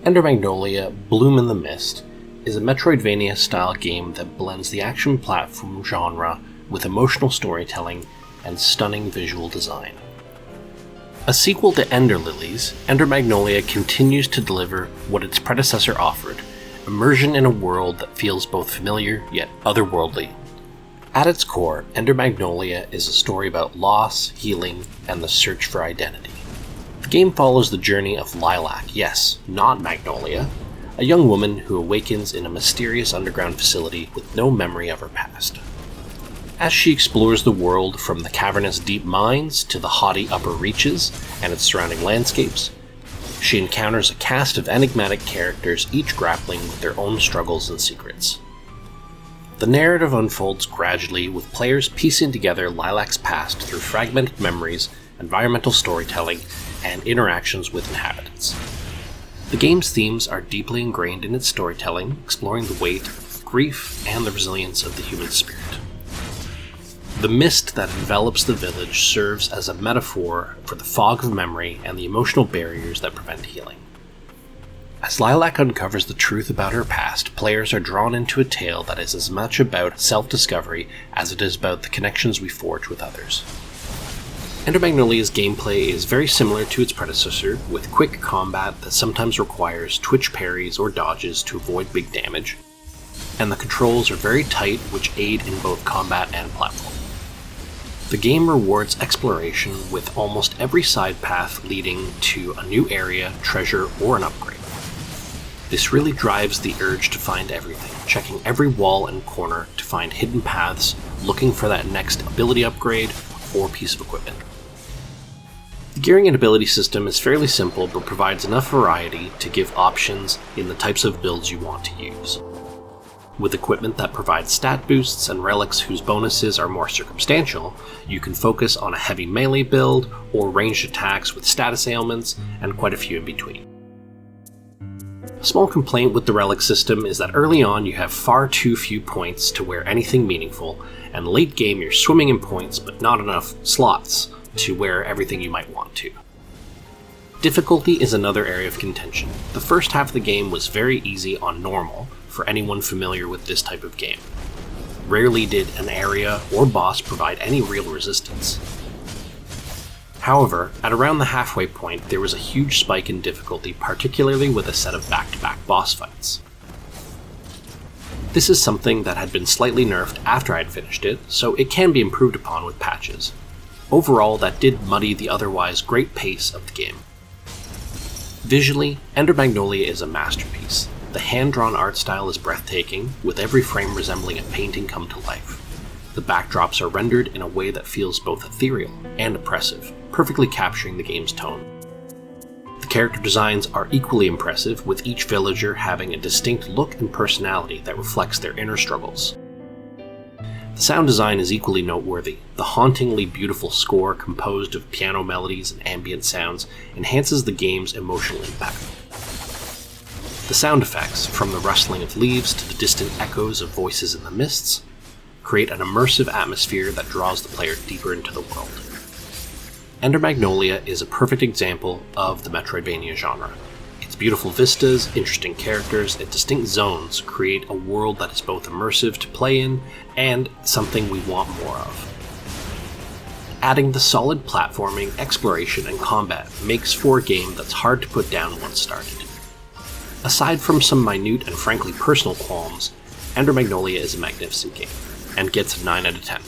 Ender Magnolia Bloom in the Mist is a Metroidvania-style game that blends the action platform genre with emotional storytelling and stunning visual design. A sequel to Ender Lilies, Ender Magnolia continues to deliver what its predecessor offered, immersion in a world that feels both familiar yet otherworldly. At its core, Ender Magnolia is a story about loss, healing, and the search for identity. The game follows the journey of Lilac, yes, not Magnolia, a young woman who awakens in a mysterious underground facility with no memory of her past. As she explores the world from the cavernous deep mines to the haughty upper reaches and its surrounding landscapes, she encounters a cast of enigmatic characters, each grappling with their own struggles and secrets. The narrative unfolds gradually, with players piecing together Lilac's past through fragmented memories, environmental storytelling, and interactions with inhabitants. The game's themes are deeply ingrained in its storytelling, exploring the weight of grief and the resilience of the human spirit. The mist that envelops the village serves as a metaphor for the fog of memory and the emotional barriers that prevent healing. As Lilac uncovers the truth about her past, players are drawn into a tale that is as much about self-discovery as it is about the connections we forge with others. Ender Magnolia's gameplay is very similar to its predecessor, with quick combat that sometimes requires twitch parries or dodges to avoid big damage, and the controls are very tight, which aid in both combat and platform. The game rewards exploration, with almost every side path leading to a new area, treasure, or an upgrade. This really drives the urge to find everything, checking every wall and corner to find hidden paths, looking for that next ability upgrade or piece of equipment. The gearing and ability system is fairly simple, but provides enough variety to give options in the types of builds you want to use. With equipment that provides stat boosts and relics whose bonuses are more circumstantial, you can focus on a heavy melee build or ranged attacks with status ailments, and quite a few in between. A small complaint with the relic system is that early on you have far too few points to wear anything meaningful, and late game you're swimming in points but not enough slots to wear everything you might want to. Difficulty is another area of contention. The first half of the game was very easy on normal for anyone familiar with this type of game. Rarely did an area or boss provide any real resistance. However, at around the halfway point there was a huge spike in difficulty, particularly with a set of back-to-back boss fights. This is something that had been slightly nerfed after I had finished it, so it can be improved upon with patches. Overall, that did muddy the otherwise great pace of the game. Visually, Ender Magnolia is a masterpiece. The hand-drawn art style is breathtaking, with every frame resembling a painting come to life. The backdrops are rendered in a way that feels both ethereal and oppressive, perfectly capturing the game's tone. The character designs are equally impressive, with each villager having a distinct look and personality that reflects their inner struggles. The sound design is equally noteworthy. The hauntingly beautiful score, composed of piano melodies and ambient sounds, enhances the game's emotional impact. The sound effects, from the rustling of leaves to the distant echoes of voices in the mists, create an immersive atmosphere that draws the player deeper into the world. Ender Magnolia is a perfect example of the Metroidvania genre. Its beautiful vistas, interesting characters, and distinct zones create a world that is both immersive to play in and something we want more of. Adding the solid platforming, exploration, and combat makes for a game that's hard to put down once started. Aside from some minute and frankly personal qualms, Ender Magnolia is a magnificent game, and gets a 9 out of 10.